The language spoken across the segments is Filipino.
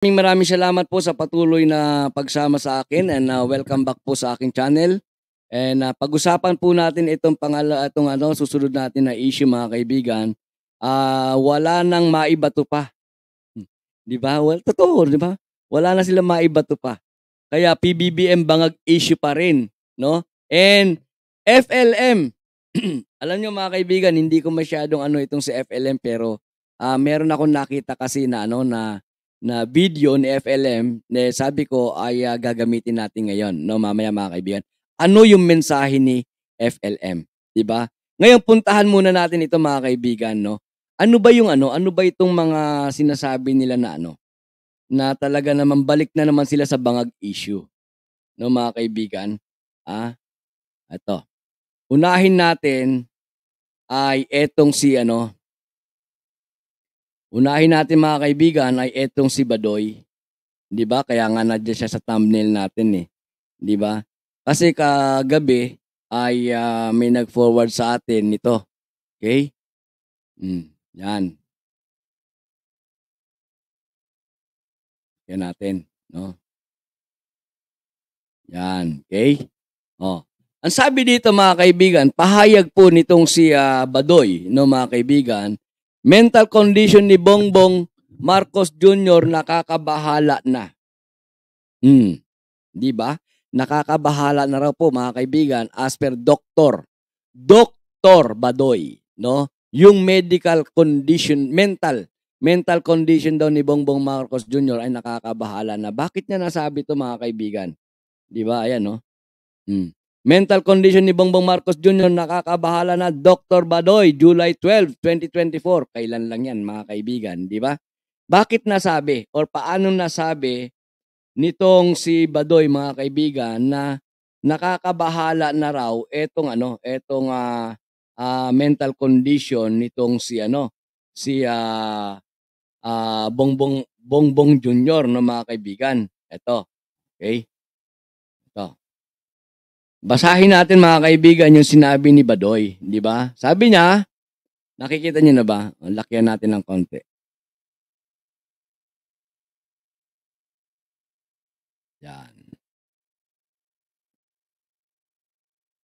Maraming salamat po sa patuloy na pagsama sa akin and welcome back po sa aking channel. And pag-usapan po natin itong susunod natin na issue mga kaibigan. Wala nang maibato pa. 'Di ba? Well, totoo, 'di ba? Wala na silang maibato pa. Kaya PBBM bangag issue pa rin, no? And FLM. Alam niyo mga kaibigan, hindi ko masyadong itong si FLM pero meron akong nakita kasi na na video ni FLM na sabi ko ay gagamitin natin ngayon, no, mamaya mga kaibigan. Ano yung mensahe ni FLM, 'di ba? Ngayon puntahan muna natin ito mga kaibigan, no. Ano ba yung ano ba itong mga sinasabi nila na na talaga naman balik na naman sila sa bangag issue, no mga kaibigan? Ah, eto. Unahin natin ay etong si unahin natin mga kaibigan ay etong si Badoy. 'Di ba? Kaya nga nandiyan siya sa thumbnail natin, eh, 'di ba? Kasi kagabi ay may nag-forward sa atin nito, okay? 'Yan. 'Yan natin, 'no? 'Yan, okay? Oh. Ang sabi dito mga kaibigan, pahayag po nitong si Badoy, no mga kaibigan, mental condition ni Bongbong Marcos Jr. nakakabahala na. 'Di ba? Nakakabahala na raw po mga kaibigan as per Dr. Badoy, no? Yung medical condition, mental condition daw ni Bongbong Marcos Jr. ay nakakabahala na. Bakit niya nasabi to mga kaibigan? 'Di ba? Ayan, no? Mental condition ni Bongbong Marcos Jr. nakakabahala na. Dr. Badoy, July 12, 2024. Kailan lang yan mga kaibigan, 'di ba? Bakit nasabi or paano nasabi nitong si Badoy mga kaibigan na nakakabahala na raw etong mental condition nitong si Bongbong Jr. no mga kaibigan. Ito, okay? Ito. Basahin natin mga kaibigan yung sinabi ni Badoy, di ba? Sabi niya, nakikita niyo na ba? Lakyan natin ng konti. Yan.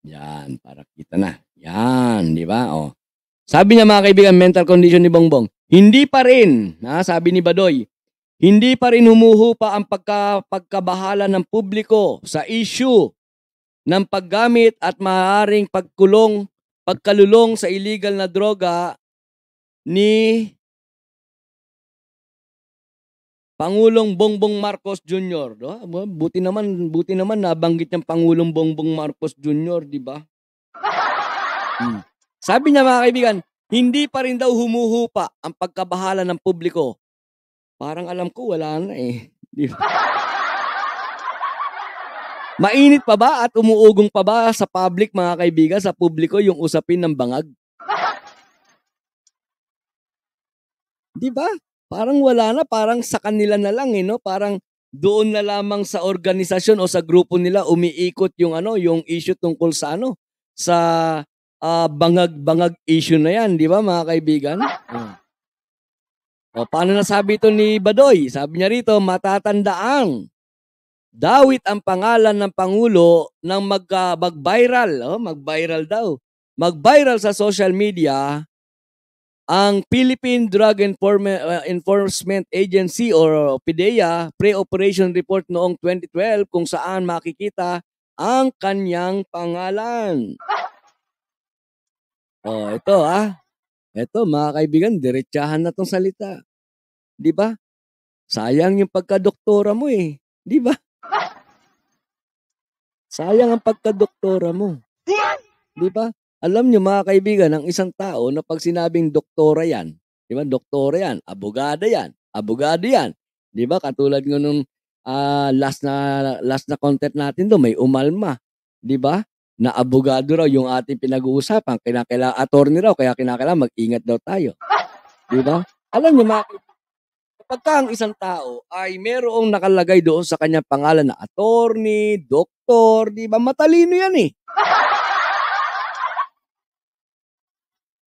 Yan, para kita na. Yan, di ba? Oh. Sabi niya mga kaibigan, mental condition ni Bongbong. Hindi pa rin, sabi ni Badoy, hindi pa rin humuhupa ang pagkabahala ng publiko sa issue ng paggamit at maaaring pagkalulong sa illegal na droga ni Pangulong Bongbong Marcos Jr. Buti naman nabanggit niyang Pangulong Bongbong Marcos Jr., di ba? Sabi niya mga kaibigan, hindi pa rin daw humuhupa ang pagkabahala ng publiko. Parang alam ko wala na eh. Di ba? Mainit pa ba at umuugong pa ba sa public mga kaibigan, sa publiko yung usapin ng bangag? Di ba? Parang wala na, parang sa kanila na lang no? Parang doon na lamang sa organisasyon o sa grupo nila umiikot yung yung issue tungkol sa sa bangag issue na yan, di ba mga kaibigan? O paano nasabi ito ni Badoy? Sabi niya rito, matatandaang dawit ang pangalan ng Pangulo nang mag-viral, mag-viral daw. Mag-viral sa social media ang Philippine Drug Enforcement Agency or PDEA pre-operation report noong 2012 kung saan makikita ang kanyang pangalan. Oh, ito Ito mga kaibigan, diretsahan na tong salita. 'Di ba? Sayang yung pagkadoktora mo eh, 'di ba? Sayang ang pagkadoktora mo. 'Di ba? Alam niyo mga kaibigan, ang isang tao na pag sinabing doktora yan, 'di ba? Doktora yan, abogado yan, 'di ba? Katulad ng nung last na content natin do, may umalma, 'di ba? Na abogado raw yung ating pinag-uusapan, kinakailangan attorney raw kaya kinakailangan mag-ingat daw tayo. 'Di ba? Alam niyo mga kapagka ang isang tao ay merong nakalagay doon sa kanyang pangalan na attorney, doktor, 'di ba? Matalino yan eh.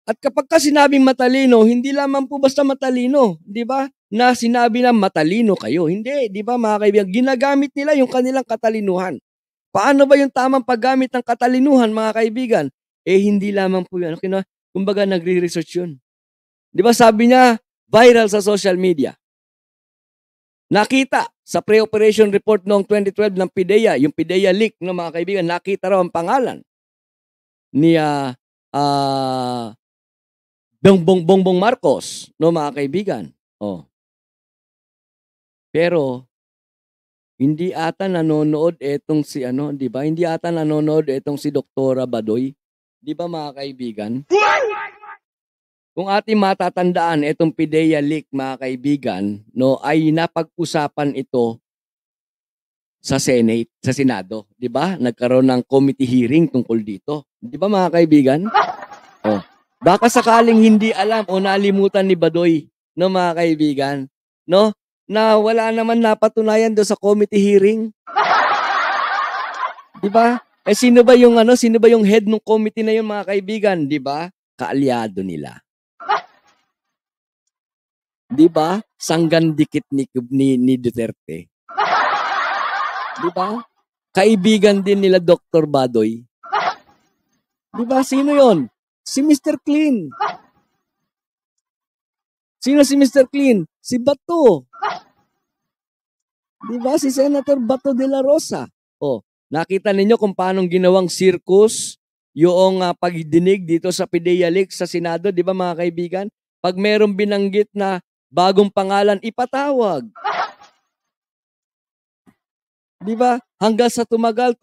At kapag ka sinabing matalino, hindi lamang po basta matalino, 'di ba? na sinabi na matalino kayo. Hindi, di ba mga kaibigan? Ginagamit nila yung kanilang katalinuhan. Paano ba yung tamang paggamit ng katalinuhan, mga kaibigan? Hindi lamang po yan. Kumbaga, nagre-research yun. Di ba sabi niya, viral sa social media. Nakita sa pre-operation report noong 2012 ng PIDEA, yung PIDEA leak, no, mga kaibigan, nakita raw ang pangalan ni Bongbong Marcos, no, mga kaibigan. Oh. Pero hindi ata nanonood etong si di ba? Hindi ata nanonood etong si Doktora Badoy. Di ba, mga kaibigan? Kung ating matatandaan etong PIDEA leak, mga kaibigan, no, ay napag-usapan ito sa Senate, sa Senado, di ba? Nagkaroon ng committee hearing tungkol dito. Di ba, mga kaibigan? Oh. Baka sakaling hindi alam o nalimutan ni Badoy, no, mga kaibigan, no, na wala naman napatunayan do sa committee hearing. Di ba? Sino ba yung head ng committee na yun, mga kaibigan, di ba? Kaalyado nila. Di ba? Sanggan dikit ni Duterte. Di ba? Kaibigan din nila Dr. Badoy. Di ba? Sino yon? Si Mr. Clean. Sino si Mr. Clean? Si Bato. Di ba? Si Senator Bato de la Rosa. Oh, nakita ninyo kung paano ginawang circus yung pagdinig dito sa PIDEA leak sa Senado, di ba, mga kaibigan? Pag merong binanggit na bagong pangalan, ipatawag. Di ba? Hanggang sa tumagal.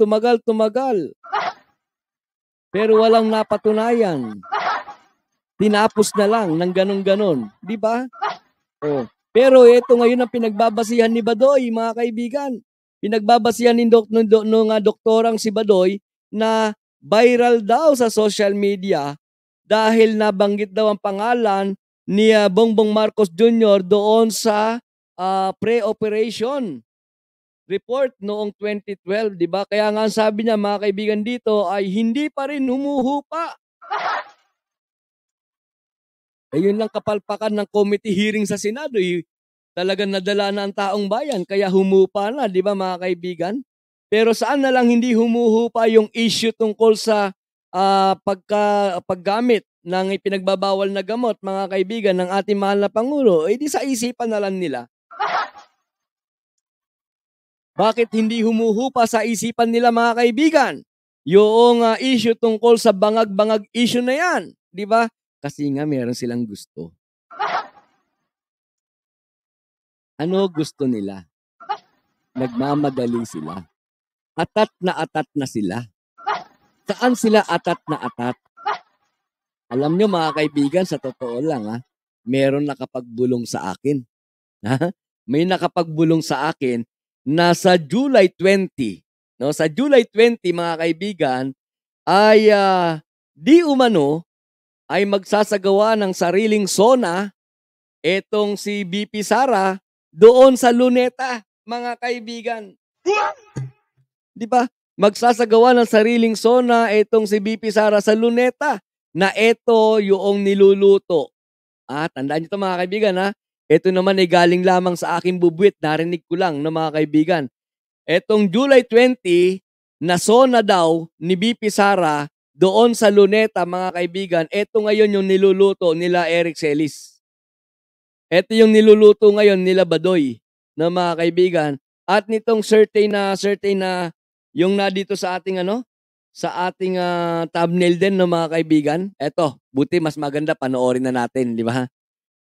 Pero walang napatunayan. Tinapos na lang ng ganon-ganon. Di ba? Oh. Pero ito ngayon ang pinagbabasihan ni Badoy, mga kaibigan. Pinagbabasihan ng doktorang si Badoy na viral daw sa social media dahil nabanggit daw ang pangalan ni Bongbong Marcos Jr. doon sa pre-operation report noong 2012, di ba? Kaya nga sabi niya, mga kaibigan, dito ay hindi pa rin humuhupa. Yun lang kapalpakan ng committee hearing sa Senado. Talagang nadala na ang taong bayan, kaya humupa na, di ba, mga kaibigan? Pero saan na lang hindi humuhupa yung issue tungkol sa paggamit ng ipinagbabawal na gamot, mga kaibigan, ng ating mahal na Pangulo, di sa isipan na lang nila. Bakit hindi humuhupa sa isipan nila, mga kaibigan? Yung issue tungkol sa bangag-bangag issue na yan, di ba? Kasi nga meron silang gusto. Ano gusto nila? Nagmamadali sila. Atat na sila. Saan sila atat na atat? Alam nyo, mga kaibigan, sa totoo lang, meron nakapagbulong sa akin. May nakapagbulong sa akin na sa July 20, no? Sa July 20, mga kaibigan, ay di umano ay magsasagawa ng sariling SONA etong si BP Sara doon sa Luneta, mga kaibigan. Di ba? Magsasagawa ng sariling SONA etong si BP Sara sa Luneta na ito yung niluluto. Tandaan nyo ito, mga kaibigan, Ito naman ay galing lamang sa aking bubuit. Narinig ko lang, no, mga kaibigan. Etong July 20 na SONA daw ni BP Sara doon sa Luneta, mga kaibigan, ito ngayon yung niluluto nila Eric Celis. Ito yung niluluto ngayon nila Badoy, na mga kaibigan. At nitong certain na yung na dito sa ating sa ating thumbnail din, no, mga kaibigan. Ito, buti mas maganda panoorin na natin, di ba?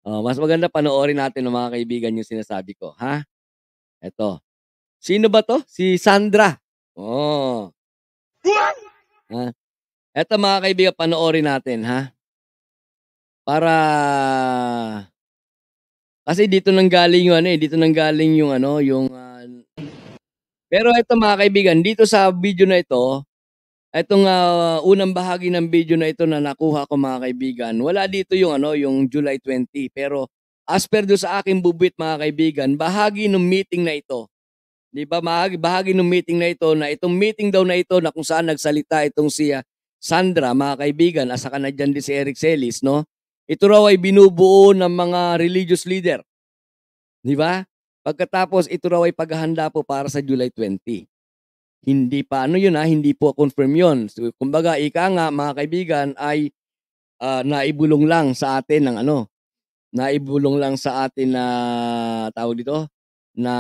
Mas maganda panoorin natin, no, mga kaibigan, yung sinasabi ko, ha? Ito. Sino ba to? Si Sandra. Eto, mga kaibigan, panoorin natin, ha? Kasi dito nang galing yung pero eto, mga kaibigan, dito sa video na ito, etong unang bahagi ng video na ito na nakuha ko, mga kaibigan, wala dito yung yung July 20, pero as per do sa aking bubuit, mga kaibigan, bahagi ng meeting na ito. Di ba, bahagi ng meeting na ito, na itong meeting daw na ito na kung saan nagsalita itong si Sandra, mga kaibigan, at saka nandiyan din si Eric Celis, no? Ito raw ay binubuo ng mga religious leader. 'Di ba? Pagkatapos ito raw ay paghahanda po para sa July 20. Hindi pa ano 'yun, hindi po confirm 'yun. So, kumbaga ika nga mga kaibigan ay, naibulong lang sa atin ng ano, naibulong lang sa atin na tawag dito, na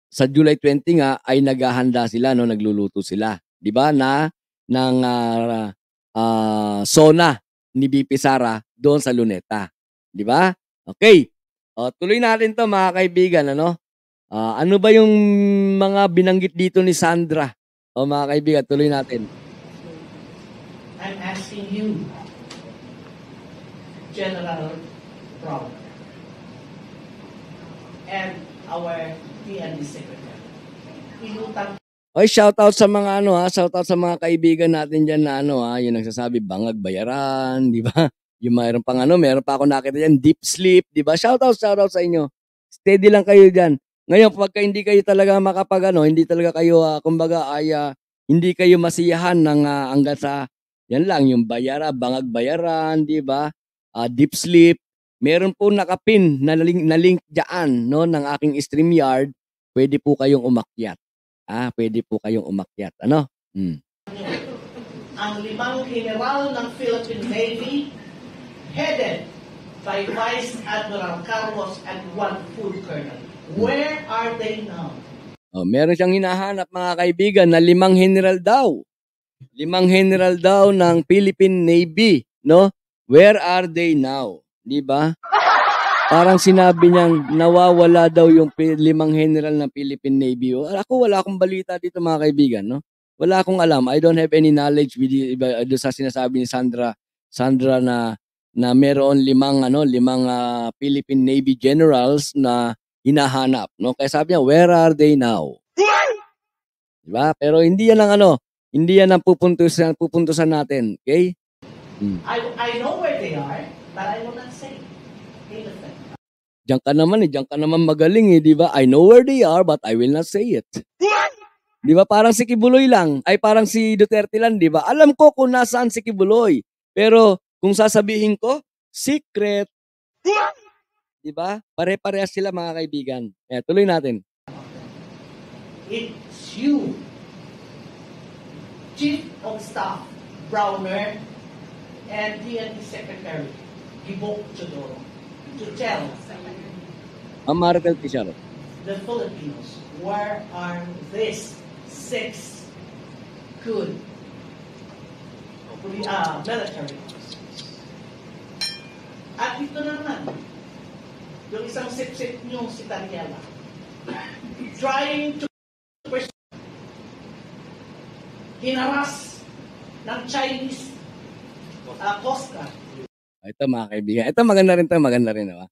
sa July 20 nga ay naghahanda sila 'no, nagluluto sila, 'di ba, ng, SONA ni VP Sara doon sa Luneta, 'di ba? Okey, tuloy natin 'to mga kaibigan ano. Ano ba yung mga binanggit dito ni Sandra? Mga kaibigan, tuloy natin. I'm asking you, General Brown, and our PND Secretary. Inutang Oy, shoutout sa mga ano, shoutout sa mga kaibigan natin diyan na ano, yung nagsasabi bangag bayaran, 'di ba? Yung mayroon pang ano, meron pa akong nakita diyan deep sleep, 'di ba? Shoutout sa inyo. Steady lang kayo diyan. Ngayon pagka hindi kayo talaga makapag-ano, hindi talaga kayo, kumbaga ay, hindi kayo masiyahan ng, hangga't sa 'yan lang yung bangag bayaran, 'di ba? Deep sleep. Meron po nakapin na link diyaan 'no ng aking StreamYard, puwede po kayong umakyat. Puwede po kayong umakyat ano? ang 5 general ng Philippine Navy headed by Vice Admiral Carlos and 1 full colonel. Where are they now? Meron siyang hinahanap mga kaibigan na 5 general daw. 5 general daw ng Philippine Navy, no? Where are they now? 'Di ba? Parang sinabi niyang nawawala daw yung 5 general ng Philippine Navy. Ako wala akong balita dito mga kaibigan, no? Wala akong alam. I don't have any knowledge with doon sa sinasabi ni Sandra na meron 5 Philippine Navy generals na hinahanap, no? Kaya sabi niya, where are they now? 'Di ba? Pero hindi yan ang ano, hindi yan ang pupuntusan natin, okay? I know where they are, but I will not say. Diyan ka naman magaling 'di ba? I know where they are but I will not say it. 'Di ba parang si Kibuloy lang, ay parang si Duterte lang 'di ba? Alam ko kung nasaan si Kibuloy, pero kung sasabihin ko, secret. 'Di ba? Pare-parehas sila mga kaibigan. Tuloy natin. It's you, Chief of Staff Browner and DND Secretary Gibok Chodoro to tell Maritel Pizarro. the Filipinos where are these 6 good military officers. At ito naman, yung isang sip-sip niyong si Daniela, trying to hinaras ng Chinese Coast Guard. Ito mga kaibigan, ito maganda rin diba?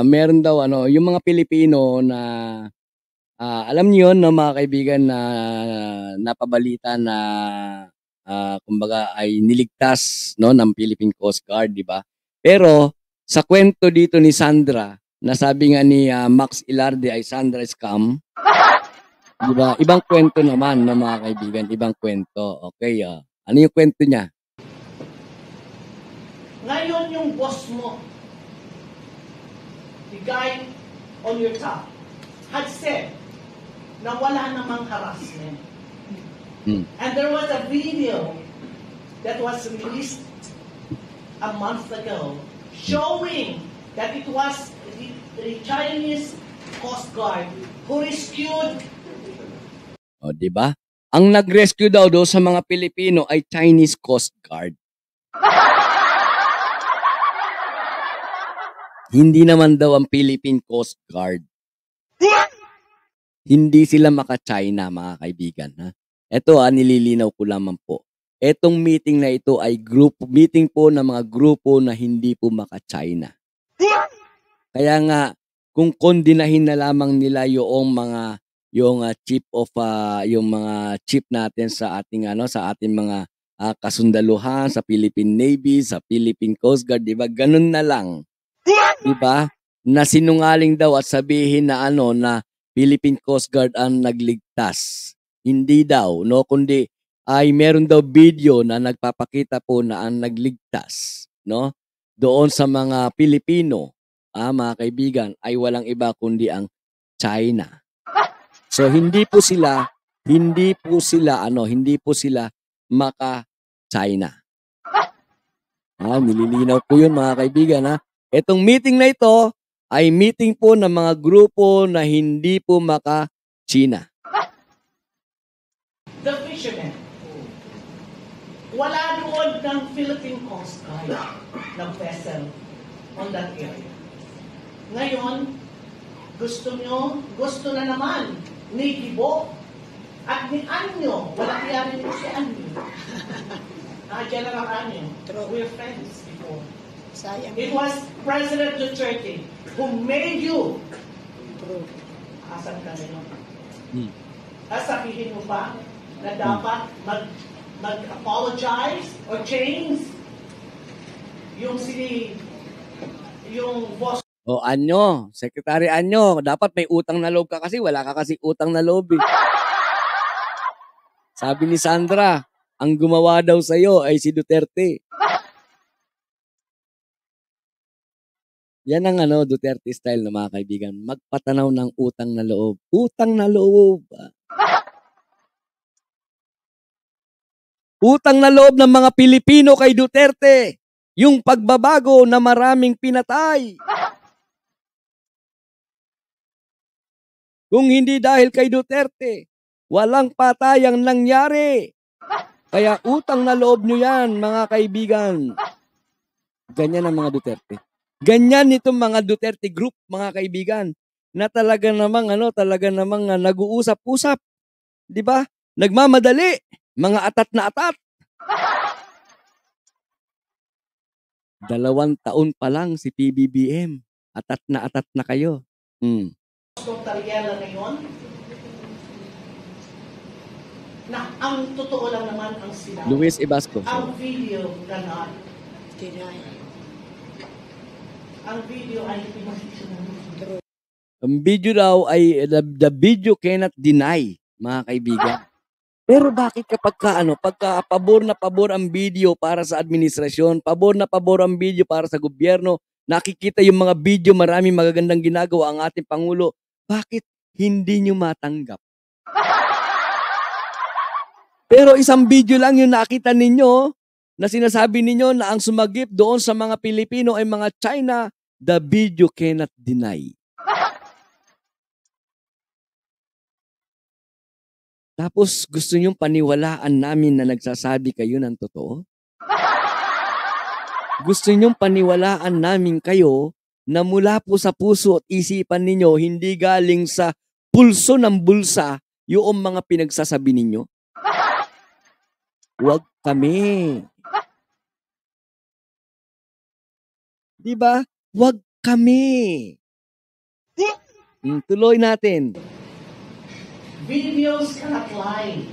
Meron daw ano, yung mga Pilipino na alam niyo 'yun no mga kaibigan na napabalita na kumbaga ay niligtas no ng Philippine Coast Guard, 'di ba? Pero sa kwento dito ni Sandra, na sabi nga ni Max Ilarde ay Sandra scam, 'di ba? Ibang kwento naman no mga kaibigan, ibang kwento. Okay, ano yung kwento niya? Ngayon yung boss mo, the guy on your top, had said na wala namang harassment. And there was a video that was released a month ago showing that it was the Chinese Coast Guard who rescued. Di ba? Ang nag-rescue daw sa mga Pilipino ay Chinese Coast Guard. Hindi naman daw ang Philippine Coast Guard. Hindi sila maka-China, mga kaibigan. Ito nililinaw ko lamang po. Etong meeting na ito ay meeting po ng mga grupo na hindi po maka-China. Kaya nga, kung kondinahin na lamang nila yung mga chief natin sa ating sa ating mga kasundaluhan sa Philippine Navy, sa Philippine Coast Guard, 'di ba? Ganun na lang. 'Di ba? Na sinungaling daw at sabihin na na Philippine Coast Guard ang nagligtas. Hindi daw, no, kundi ay meron daw video na nagpapakita po na ang nagligtas, no? Doon sa mga Pilipino mga kaibigan, ay walang iba kundi ang China. So hindi po sila maka-China. Nililinaw po yun mga kaibigan ha. Itong meeting na ito ay meeting po ng mga grupo na hindi po maka-China. The fishermen. Wala doon ng Philippine Coast Guard ng vessel on that area. Ngayon, gusto na naman ni Gibo at ni Anyo. Wala kaya rin si Anyo. General Anyo. We're friends before. It was President Duterte who made you. Asan ka ngayon? Sabihin mo ba na dapat mag-apologize or change yung boss. O Anyo, Secretary Anyo, dapat may utang na loob ka kasi wala ka kasi utang na loob eh. Sabi ni Sandra, ang gumawa daw sa'yo ay si Duterte. Yan ang Duterte style na mga kaibigan. Magpatanaw ng utang na loob. Utang na loob. Utang na loob ng mga Pilipino kay Duterte. Yung pagbabago na maraming pinatay. Kung hindi dahil kay Duterte, walang patayang nangyari. Kaya utang na loob nyo yan, mga kaibigan. Ganyan ang mga Duterte. Ganyan itong mga Duterte group, mga kaibigan, na talaga namang nag-uusap-usap. 'Di ba? Nagmamadali, mga atat na atat. 2 taon pa lang si PBBM. Atat na kayo. Tariela ngayon, na ang totoo lang naman ang sila. Luis Ibasco. Ang video cannot deny. Ang video ay Ang video daw ay the video cannot deny, mga kaibigan. Pero bakit pagka pabor na pabor ang video para sa administrasyon, pabor na pabor ang video para sa gobyerno, nakikita yung mga video, maraming magagandang ginagawa ang ating Pangulo, bakit hindi nyo matanggap? Pero isang video lang yung nakita ninyo na sinasabi ninyo na ang sumagip doon sa mga Pilipino ay mga China, the video cannot deny. Tapos gusto nyong paniwalaan namin na nagsasabi kayo ng totoo? Gusto nyong paniwalaan namin kayo na mula po sa puso at isipan ninyo, hindi galing sa pulso ng bulsa yung mga pinagsasabi ninyo? Huwag kami. Diba? Huwag kami. Tuloy natin. Videos cannot lie.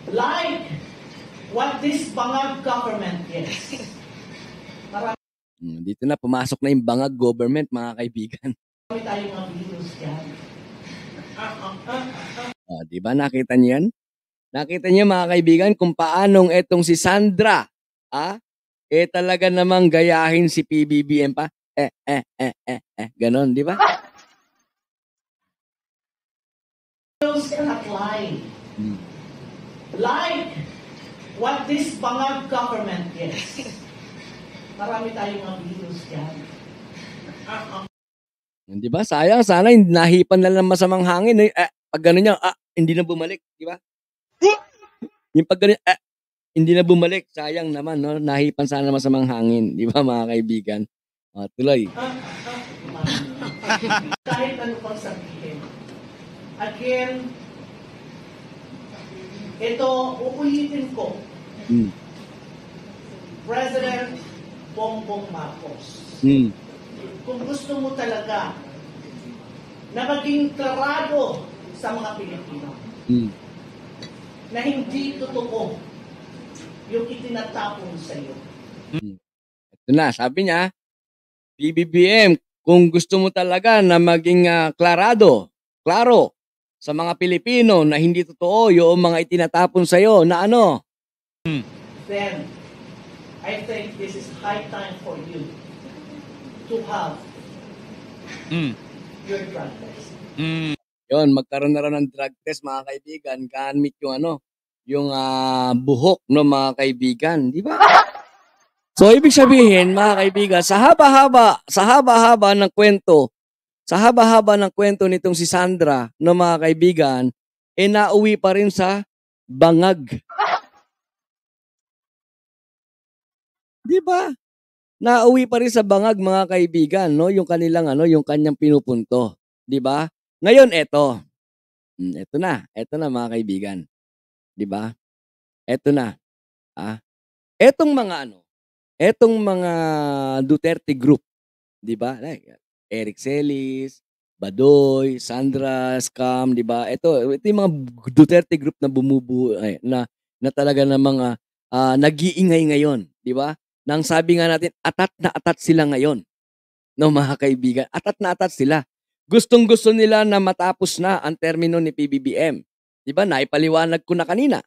Like what this Bangag government is. Dito na, pumasok na yung Bangag government, mga kaibigan. Marami tayong mga videos yan. Diba nakita niyo yan? Nakita niyo mga kaibigan kung paanong etong si Sandra, talaga namang gayahin si PBBM pa. Ganon, di ba? Videos cannot lie. Like what this Bangag government is. Marami tayong mga videos yan. Di ba? Sayang, sana nahipan na lang masamang hangin. Pag gano'n niya, hindi na bumalik. Di ba? Yung pag gano'n, hindi na bumalik. Sayang naman, no? Nahipan sana masamang hangin. Di ba, mga kaibigan? Tuloy. Kahit ano pang sabihin. Again, ito, uulitin ko. President Bongbong Marcos. Kung gusto mo talaga na maging klarado sa mga Pilipino, na hindi totoo yung itinatapon sa iyo. Ito na, sabi niya, PBBM, kung gusto mo talaga na maging klaro sa mga Pilipino na hindi totoo yung mga itinatapon sa iyo na ano? Then, I think this is high time for you to have Mm. your drug test. Mm. Yun, magkaroon na rin ng drug test, mga kaibigan, gamit yung buhok, no, mga kaibigan, di ba? So, ibig sabihin, mga kaibigan, sa haba-haba ng kwento, nitong si Sandra, no, mga kaibigan, nauwi pa rin sa bangag. Di ba? Nauwi pa rin sa bangag, mga kaibigan, no, yung kanyang pinupunto, di ba? Ngayon, eto na, mga kaibigan, di ba? Eto na, etong mga Duterte group, di ba? Like Eric Celis, Badoy, Sandra Scam, di ba? Ito yung mga Duterte group na bumubuo na talaga ng mga nag-iingay ngayon, di ba? Nang sabi nga natin, atat na atat sila ngayon. No, mga kaibigan, atat na atat sila. Gustong-gusto nila na matapos na ang termino ni PBBM. Di ba? Naipaliwanag ko na kanina.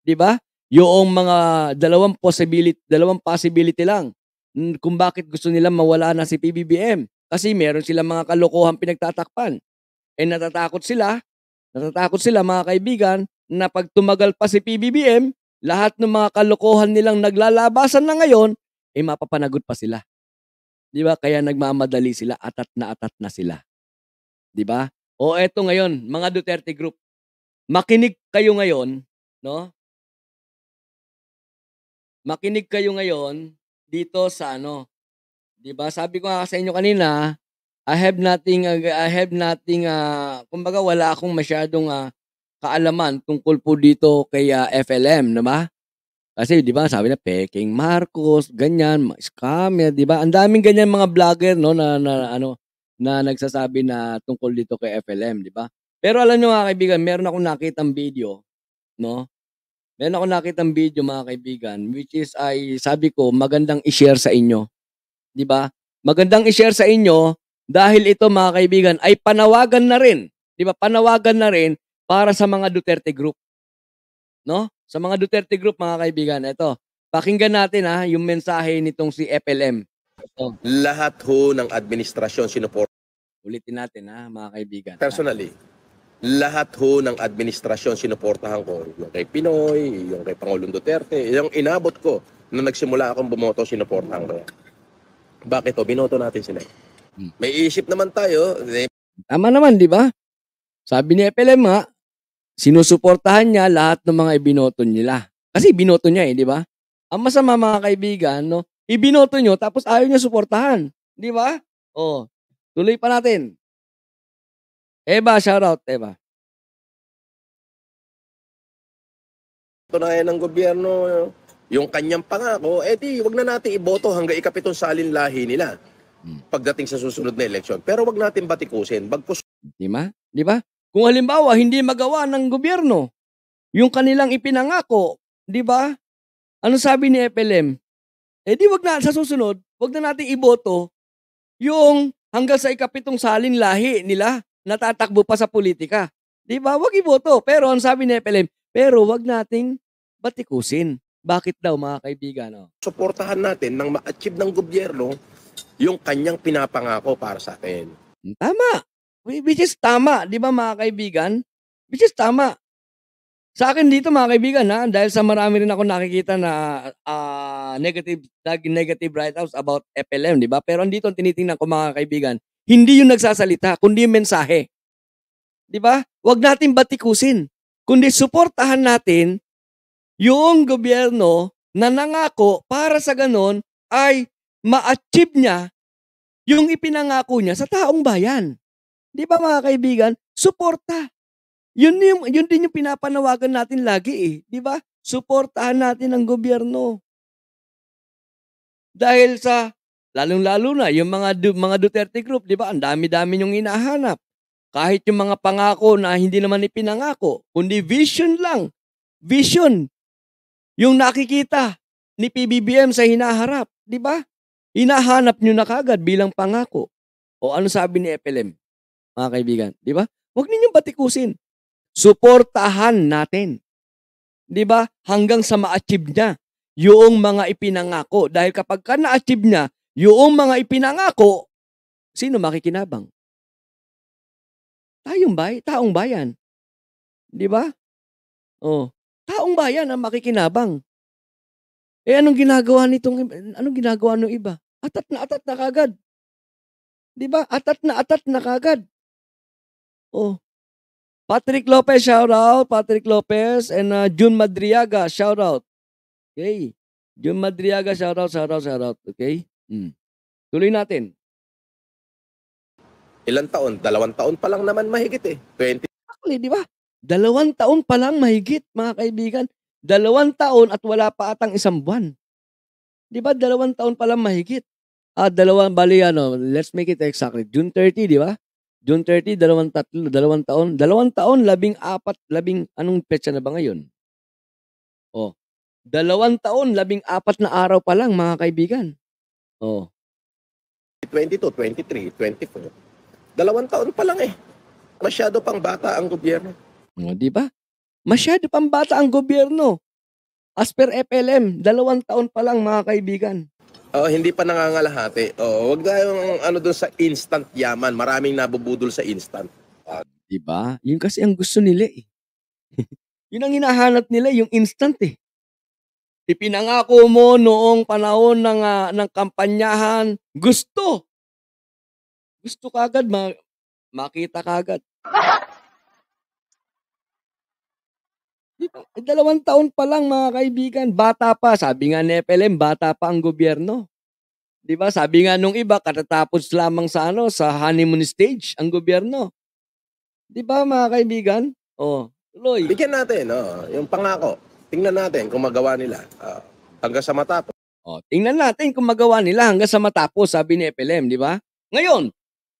Di ba? Yung mga dalawang possibility lang kung bakit gusto nila mawala na si PBBM. Kasi meron silang mga kalokohan pinagtatakpan. Natatakot sila, mga kaibigan, na pag tumagal pa si PBBM, lahat ng mga kalokohan nilang naglalabasan na ngayon, mapapanagot pa sila. Di ba? Kaya nagmamadali sila, atat na sila. Di ba? O eto ngayon, mga Duterte group, makinig kayo ngayon, no? Makinig kayo ngayon dito sa di ba? Sabi ko nga sa inyo kanina, I have nothing, kumbaga wala akong masyadong kaalaman tungkol po dito kay FLM, di ba? Kasi di ba sabi na Peking Marcos, ganyan, scammer, di ba? Ang daming ganyan mga vlogger no na nagsasabi na tungkol dito kay FLM, di ba? Pero alam niyo mga kaibigan, meron akong nakitang video, no? Meron akong nakitang video, mga kaibigan, which is sabi ko magandang i-share sa inyo. Di ba? Magandang i-share sa inyo dahil ito, mga kaibigan, ay panawagan na rin. Di ba? Panawagan na rin para sa mga Duterte group. No? Sa mga Duterte group, mga kaibigan, ito. Pakinggan natin yung mensahe nitong si FLM. Ito. Lahat ho ng administrasyon sinuporta. Ulitin natin mga kaibigan. Personally, lahat ho ng administrasyon sinuportahan ko. Yung kay Pinoy, yung kay Pangulong Duterte, yung inabot ko nung nagsimula akong bumoto, sinuportahan ko. Bakit o? Binoto natin sila. May isip naman tayo. Tama naman, di ba? Sabi ni FLM sinusuportahan niya lahat ng mga ibinoto nila. Kasi ibinoto niya di ba? Ang masama, mga kaibigan, no? Ibinoto nyo tapos ayaw niya suportahan. Di ba? Tuloy pa natin. Eva, shoutout, Eva. Tunayan ng gobyerno yung kanyang pangako, di wag na natin iboto hanggang ikapitong salin lahi nila pagdating sa susunod na eleksyon. Pero wag natin batikusin. Di ba? Kung halimbawa, hindi magawa ng gobyerno yung kanilang ipinangako, di ba? Ano sabi ni FLM? Di wag na, sa susunod, wag na natin iboto yung hanggang sa ikapitong salin lahi nila natatakbo pa sa politika. Di ba? Wag iboto. Pero ang sabi ni FLM, pero wag nating batikusin. Bakit daw, mga kaibigan? Suportahan natin nang ma-achieve ng gobyerno yung kanyang pinapangako para sa atin. Tama. Which is tama, di ba, mga kaibigan? Which is tama. Sa akin dito, mga kaibigan, dahil sa marami rin ako nakikita na negative write-ups about FLM, di ba? Pero andito tinitingnan ko, mga kaibigan, hindi yung nagsasalita, kundi yung mensahe. Di ba? Huwag natin batikusin, kundi suportahan natin yung gobyerno na nangako para sa ganon ay ma-achieve niya yung ipinangako niya sa taong bayan. Di ba, mga kaibigan? Suporta. Yun din yung pinapanawagan natin lagi Di ba? Suportahan natin ang gobyerno. Dahil sa, lalong-lalo na, yung mga Duterte group, di ba? Ang dami-dami yung hinahanap. Kahit yung mga pangako na hindi naman ipinangako, kundi vision lang. Vision. Yung nakikita ni PBBM sa hinaharap. Di ba? Hinahanap nyo na kagad bilang pangako. O ano sabi ni FLM? Mga kaibigan, di ba? Huwag ninyong batikusin. Suportahan natin. Di ba? Hanggang sa ma-achieve niya yung mga ipinangako. Dahil kapag na-achieve niya Yung mga ipinangako, sino makikinabang? Taong bayan. Di ba? Oh, taong bayan ang makikinabang. Anong ginagawa ng iba? Atat na kagad. Di ba? Atat na kagad. Oh, Patrick Lopez, shout out. Patrick Lopez and June Madriaga, shout out. Okay. June Madriaga, shout out. Okay? Tuloy natin. Ilang taon? 2 taon pa lang naman mahigit eh. 20. Actually, di ba? 2 taon pa lang mahigit, mga kaibigan. 2 taon at wala pa atang 1 buwan. Di ba? 2 taon pa lang mahigit. Let's make it exactly. June 30, di ba? June 30, 2 taon. 2 taon, 14, anong petsa na ba ngayon? 2 taon, 14 na araw pa lang, mga kaibigan. 22, 23, 24. 2 taon pa lang eh. Masyado pang bata ang gobyerno. Di ba? Masyado pang bata ang gobyerno. As per FLM, 2 taon pa lang, mga kaibigan. Hindi pa nangangalahati. Wag tayong doon sa instant yaman. Maraming nabubudol sa instant. Di ba? Yun kasi ang gusto nila eh. Yun ang hinahanap nila, yung instant eh. Ipinangako mo noong panahon ng kampanyahan, gusto kagad, makita kagad. Diba? 2 taon pa lang, mga kaibigan, bata pa. Sabi nga ni FLM, bata pa ang gobyerno. Diba? Sabi nga nung iba, katatapos lamang sa honeymoon stage ang gobyerno. Diba, mga kaibigan? Tuloy. Bigyan natin, yung pangako. Tingnan natin kung magawa nila hanggang sa matapos. Tingnan natin kung magawa nila hanggang sa matapos, sabi ni FLM, di ba? Ngayon,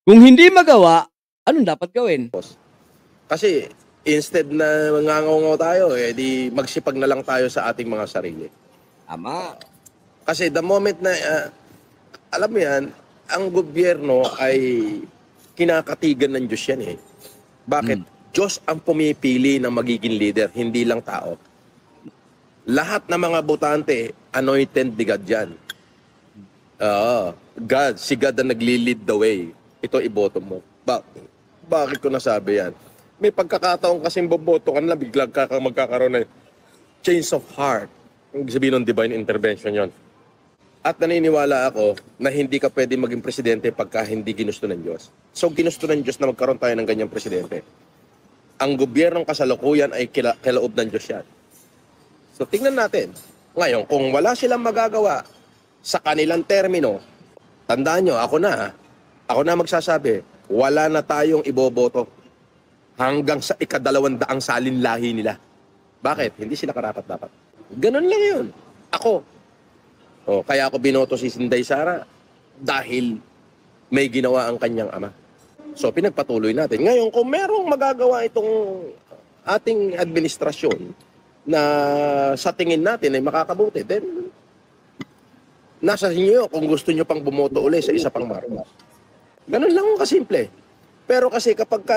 kung hindi magawa, anong dapat gawin? Kasi instead na mangangaw tayo, di magsipag na lang tayo sa ating mga sarili. Tama. Kasi the moment na, alam mo yan, ang gobyerno ay kinakatigan ng Diyos yan eh. Bakit? Diyos ang pumipili ng magiging leader, hindi lang tao. Lahat ng mga botante, anointed ni God yan. Si God ang nagli-lead the way. Ito iboto mo. Bakit ko nasabi yan? May pagkakataon kasing boboto ka na, biglang magkakaroon ng change of heart. Ang sabihin ng divine intervention yon. At naniniwala ako na hindi ka pwede maging presidente pagka hindi ginusto ng Diyos. So ginusto ng Diyos na magkaroon tayo ng ganyang presidente. Ang gobyernong kasalukuyan ay kilaob ng Diyos yan. So tingnan natin. Ngayon, kung wala silang magagawa sa kanilang termino, tandaan nyo, ako na magsasabi, wala na tayong iboboto hanggang sa 200 salinlahi nila. Bakit? Hindi sila karapat-dapat. Ganun lang yun. Ako. Kaya ako binoto si Sinday Sara dahil may ginawa ang kanyang ama. So pinagpatuloy natin. Ngayon, kung merong magagawa itong ating administrasyon na sa tingin natin ay makakabuti, then nasa inyo kung gusto nyo pang bumoto uli sa isa pang Marcos. Ganun lang kasimple. Pero kasi kapag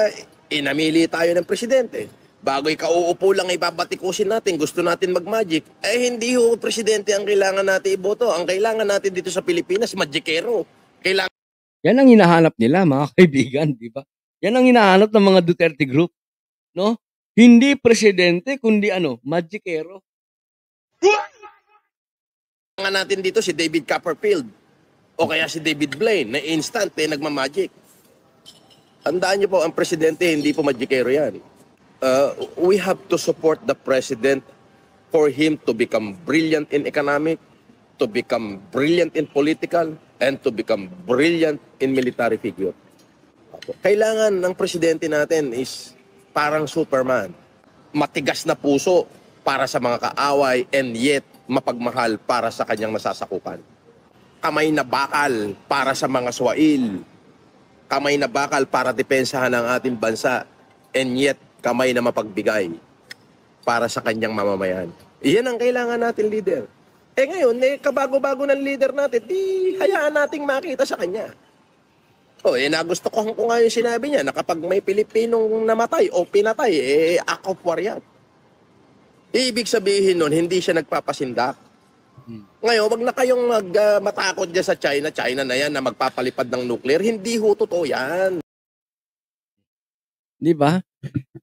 inamili tayo ng presidente, bago ikauupo lang ibabatikusin natin, gusto natin mag-magic, hindi ho presidente ang kailangan natin iboto. Ang kailangan natin dito sa Pilipinas, magikero. Yan ang hinahanap nila, mga kaibigan, di ba? Yan ang hinahanap ng mga Duterte group, no? Hindi presidente, kundi magikero. Kailangan natin dito si David Copperfield o kaya si David Blaine na instant nagmamagic. Tandaan niyo po, ang presidente hindi po magikero yan. We have to support the president for him to become brilliant in economic, to become brilliant in political, and to become brilliant in military figure. Kailangan ng presidente natin is parang Superman. Matigas na puso para sa mga kaaway and yet mapagmahal para sa kanyang nasasakupan. Kamay na bakal para sa mga swail. Kamay na bakal para depensahan ang ating bansa and yet kamay na mapagbigay para sa kanyang mamamayan. Iyan ang kailangan natin leader. Ngayon, kabago-bago ng leader natin, di hayaan nating makita sa kanya. Nagusto ko nga yung sinabi niya na kapag may Pilipinong namatay o pinatay, act of war yan. Ibig sabihin nun, hindi siya nagpapasindak. Ngayon, wag na kayong matakot dyan sa China. China na yan na magpapalipad ng nuclear. Hindi ho totoo yan. Di ba?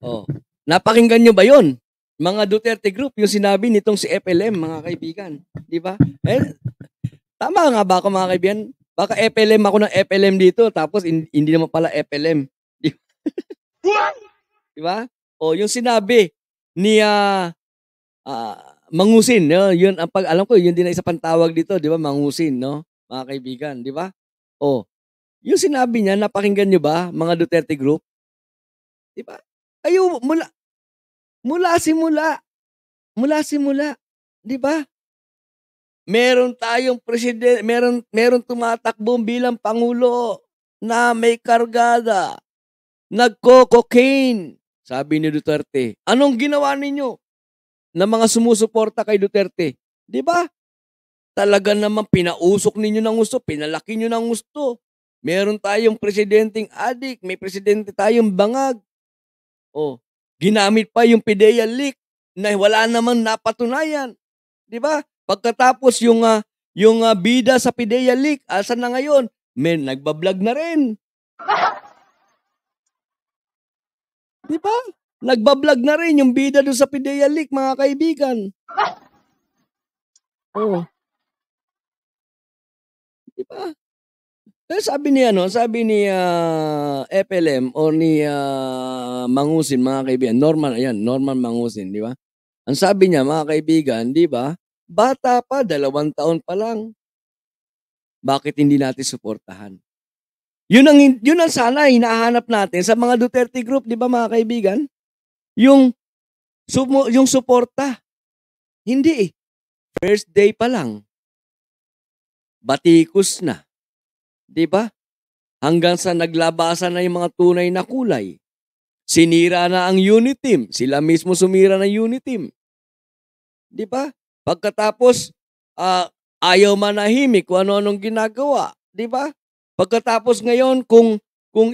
Oh. Napakinggan nyo ba yun? Mga Duterte Group, yung sinabi nitong si FLM, mga kaibigan. Di ba? Tama nga ba ako, mga kaibigan? Baka FLM ako ng FLM dito, tapos hindi naman pala FLM. Di ba? O, yung sinabi ni Mangusin, no? Yun ang alam ko, yun din ang isa pang tawag dito, di ba? Mangusin, no? Mga kaibigan, di ba? O, yung sinabi niya, napakinggan nyo ba, mga Duterte Group? Di ba? Ayo, mula simula, di ba? Meron tayong presidente, meron tumatakbo bilang pangulo na may kargada, nagko-cocaine, sabi ni Duterte. Anong ginawa ninyo na mga sumusuporta kay Duterte? Di ba? Talaga naman pinausok ninyo ng gusto, pinalaki nyo ng gusto. Meron tayong presidenteng adik, may presidente tayong bangag. Oh, ginamit pa yung PDEA leak na wala namang napatunayan. Di ba? Pagkatapos yung bida sa PDEA leak, asan na ngayon? Nagbablog na rin. Di ba? Nagbablog na rin yung bida doon sa PDEA leak, mga kaibigan. Oh. Di ba? Sabi ni FLM o ni Mangusin, mga kaibigan, Norman Mangusin, di ba? Ang sabi niya, mga kaibigan, di ba? Bata pa, 2 taon pa lang. Bakit hindi natin suportahan? Yun ang sana hinahanap natin sa mga Duterte Group, di ba, mga kaibigan? Yung suporta. Hindi eh. First day pa lang. Batikos na. Di ba? Hanggang sa naglabasan na yung mga tunay na kulay. Sinira na ang unit team. Sila mismo sumira ng unit team. Di ba? Pagkatapos, ayaw manahimik kung ano-anong ginagawa. Di ba? Pagkatapos ngayon, kung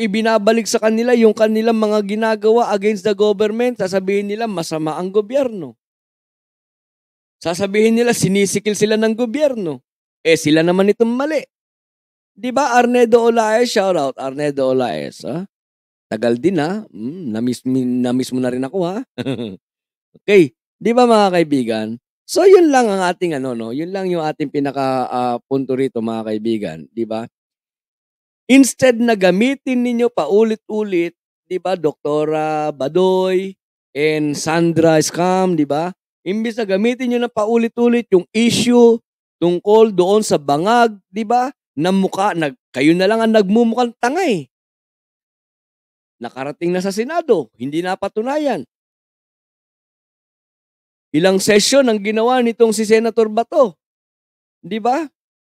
ibinabalik sa kanila yung kanilang mga ginagawa against the government, sasabihin nila masama ang gobyerno. Sasabihin nila sinisikil sila ng gobyerno. Sila naman itong mali. Di ba, Arnedo Olaez? Shout out, Arnedo Olaez. Tagal din ha. Na-miss mo na rin ako ha. Okay. Di ba, mga kaibigan? So, yun lang ang ating yun lang yung ating punto rito, mga kaibigan. Di ba? Instead na gamitin ninyo paulit-ulit, di ba, Doktora Badoy and Sandra Scam, di ba? Imbis na gamitin nyo na paulit-ulit yung issue tungkol doon sa bangag, di ba? Kayo na lang ang nagmumukhang tanga eh. Nakarating na sa Senado, hindi napatunayan. Ilang session ang ginawa nitong si Senator Bato. Di ba?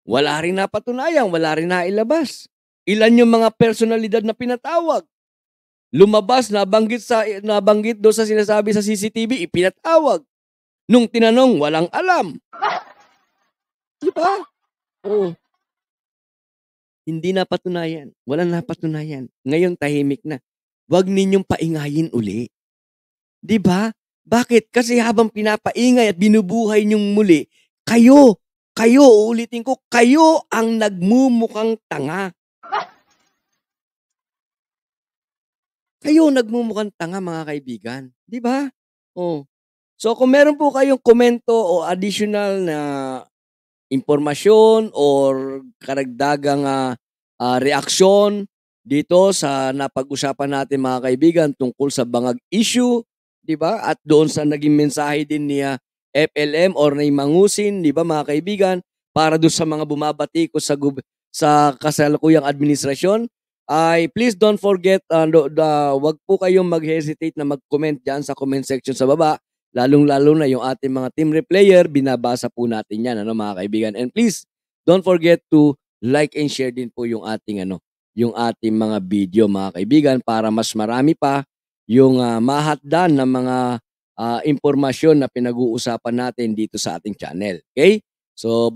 Wala rin napatunayan, wala rin nailabas. Ilan yung mga personalidad na pinatawag? Lumabas, nabanggit doon sa sinasabi sa CCTV, ipinatawag. Nung tinanong, walang alam. Di ba? Oo. Hindi napatunayan. Walang napatunayan. Ngayon, tahimik na. Huwag ninyong paingayin uli. Di ba? Bakit? Kasi habang pinapaingay at binubuhay niyong muli, kayo, uulitin ko, kayo ang nagmumukhang tanga. Kayo nagmumukhang tanga, mga kaibigan. Di ba? Oh. So, kung meron po kayong komento o additional na impormasyon or karagdagang reaksyon dito sa napag-usapan natin, mga kaibigan, tungkol sa bangag issue, di ba? At doon sa naging mensahe din ni FLM or ni Mangusin, di ba, mga kaibigan, para doon sa mga bumabatikos sa kasalukuyang administrasyon, ay please don't forget, wag po kayong mag-hesitate na mag-comment dyan sa comment section sa baba. Lalong-lalo na yung ating mga team replayer, binabasa po natin yan, mga kaibigan. And please, don't forget to like and share din po yung ating mga video, mga kaibigan, para mas marami pa yung mahatdan ng mga impormasyon na pinag-uusapan natin dito sa ating channel. Okay? So,